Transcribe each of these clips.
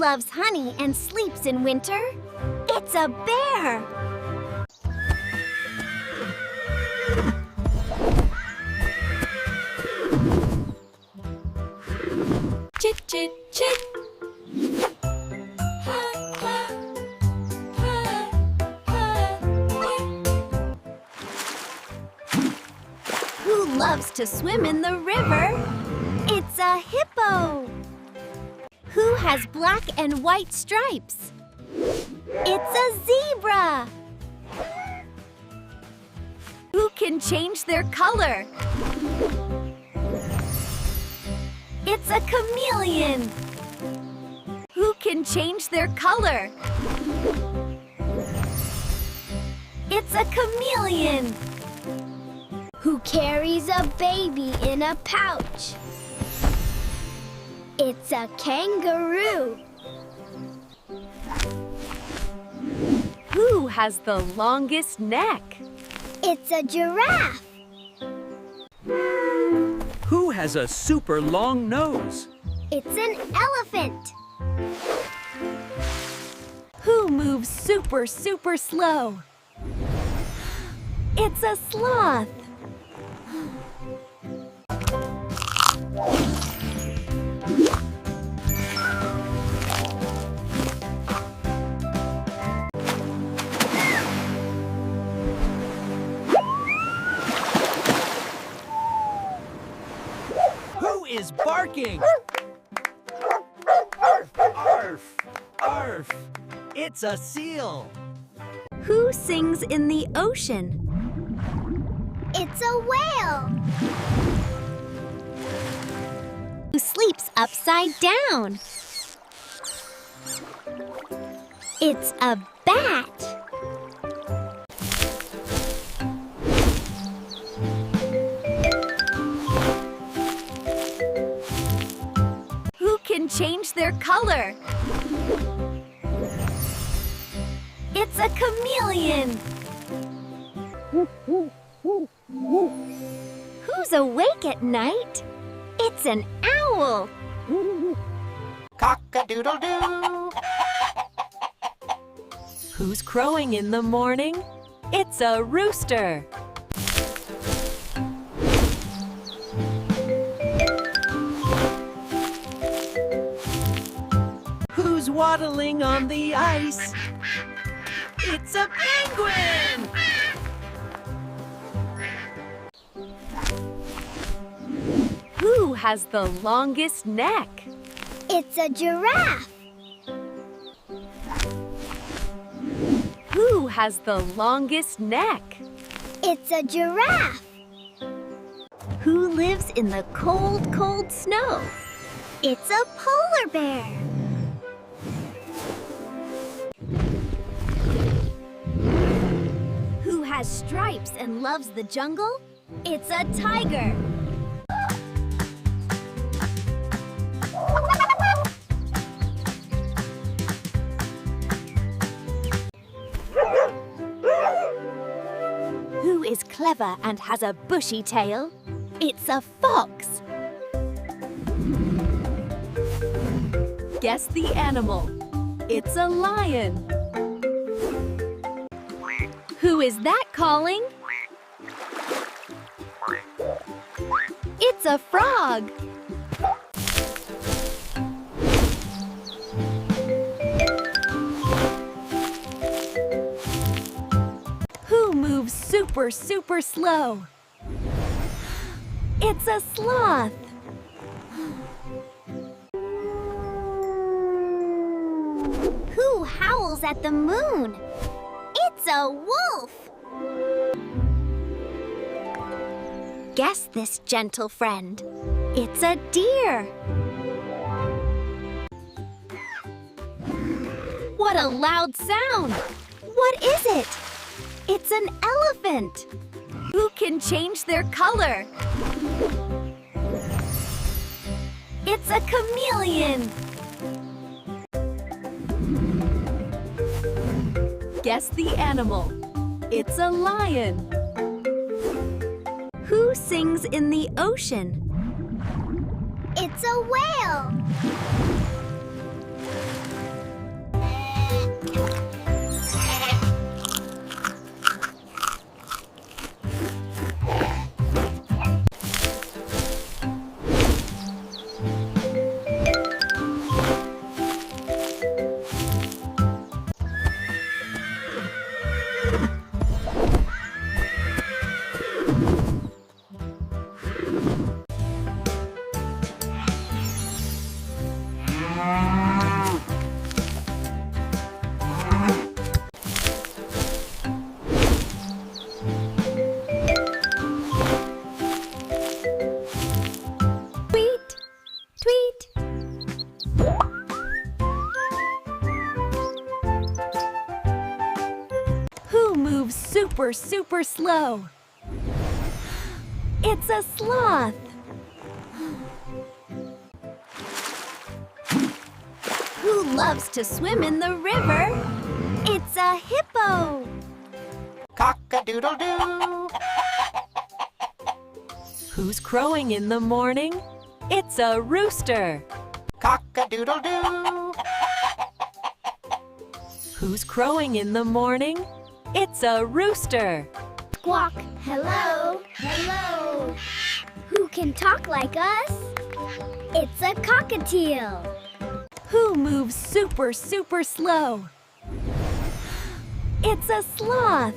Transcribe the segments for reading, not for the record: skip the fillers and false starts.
loves honey and sleeps in winter? It's a bear! Chit, chit, chit! Who loves to swim in the river? It's a hippo! Who has black and white stripes? It's a zebra! Who can change their color? It's a chameleon! Who can change their color? It's a chameleon! Who carries a baby in a pouch? It's a kangaroo! Who has the longest neck? It's a giraffe! Who has a super long nose? It's an elephant! Who moves super, super slow? It's a sloth! Who is barking? Arf, arf, arf! It's a seal! Who sings in the ocean? It's a whale! Who sleeps upside down? It's a bat! Who can change their color? It's a chameleon! Who's awake at night? It's an owl! Cock-a-doodle-doo! Who's crowing in the morning? It's a rooster. Who's waddling on the ice? It's a penguin! Who has the longest neck? It's a giraffe! Who has the longest neck? It's a giraffe! Who lives in the cold, cold snow? It's a polar bear! Who has stripes and loves the jungle? It's a tiger! Who is clever and has a bushy tail? It's a fox! Guess the animal. It's a lion. Who is that calling? It's a frog! Who moves super, super slow? It's a sloth! Who howls at the moon? It's a wolf! Guess this, gentle friend. It's a deer! What a loud sound! What is it? It's an elephant! Who can change their color? It's a chameleon! Guess the animal. It's a lion. Who sings in the ocean? It's a whale! Tweet, tweet. Who moves super, super slow? It's a sloth. Who loves to swim in the river? It's a hippo. Cock-a-doodle-doo. Who's crowing in the morning? It's a rooster. Cock-a-doodle-doo. Who's crowing in the morning? It's a rooster. Squawk. Hello, hello. Who can talk like us? It's a cockatiel. Who moves super, super slow? It's a sloth.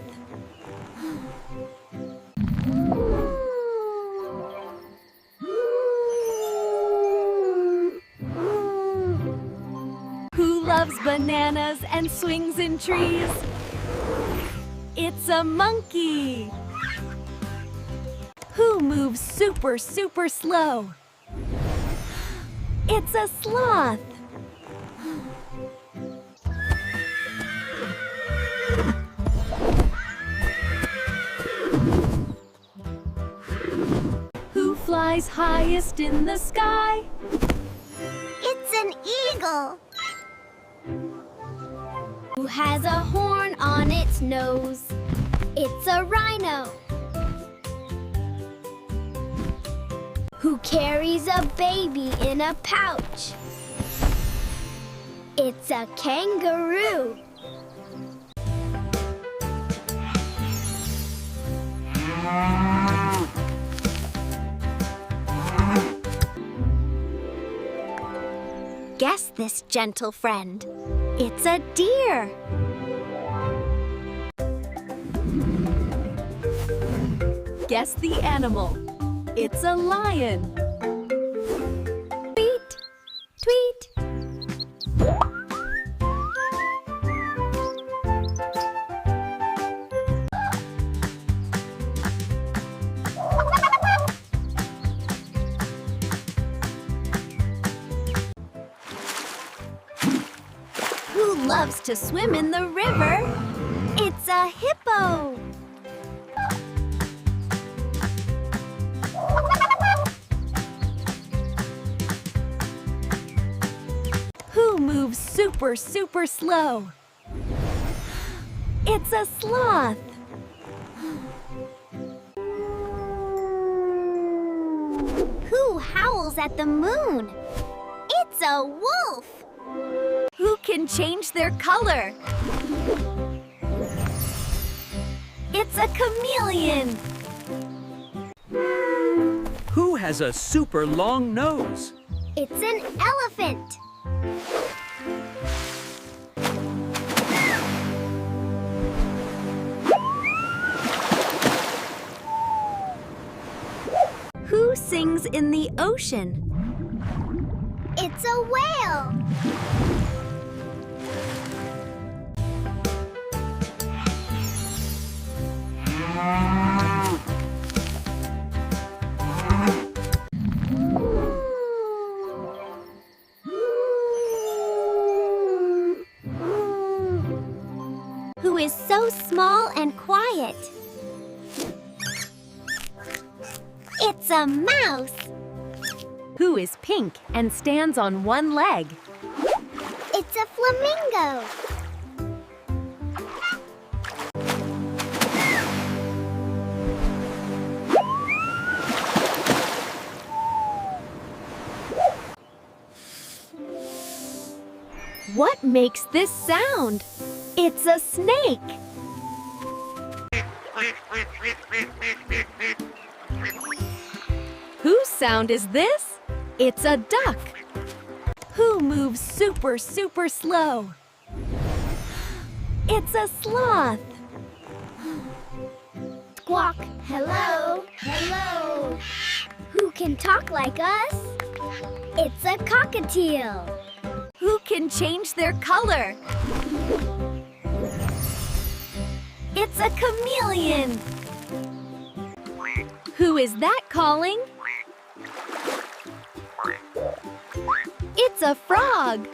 Who loves bananas and swings in trees? It's a monkey. Who moves super, super slow? It's a sloth. Who flies highest in the sky? It's an eagle. Who has a horn on its nose? It's a rhino. Who carries a baby in a pouch? It's a kangaroo. Guess this, gentle friend. It's a deer. Guess the animal. It's a lion. Tweet, tweet. Who loves to swim in the river? It's a hippo. Who moves super, super slow? It's a sloth. Who howls at the moon? It's a wolf. Who can change their color? It's a chameleon. Who has a super long nose? It's an elephant. Who sings in the ocean? It's a whale. Who is so small and quiet? It's a mouse. Who is pink and stands on one leg? It's a flamingo. What makes this sound? It's a snake. Whose sound is this? It's a duck. Who moves super, super slow? It's a sloth. Squawk. Hello, hello. Who can talk like us? It's a cockatiel. Who can change their color? It's a chameleon. Who is that calling? It's a frog.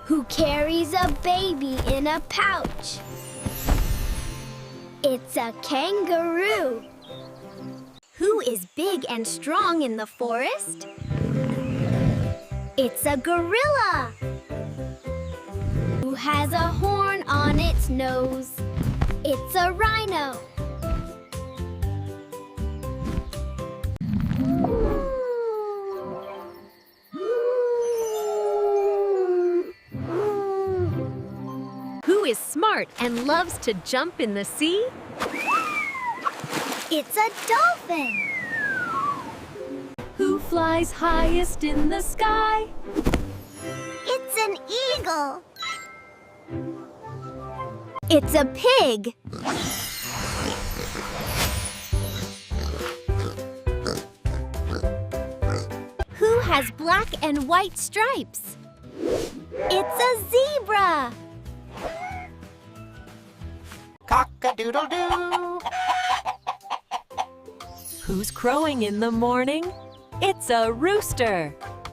Who carries a baby in a pouch? It's a kangaroo. Who is big and strong in the forest? It's a gorilla. Who has a horn on its nose? It's a rhino. Who is smart and loves to jump in the sea? It's a dolphin. Who flies highest in the sky? It's an eagle. It's a pig. Who has black and white stripes? It's a zebra. Cock-a-doodle-doo. Who's crowing in the morning? It's a rooster.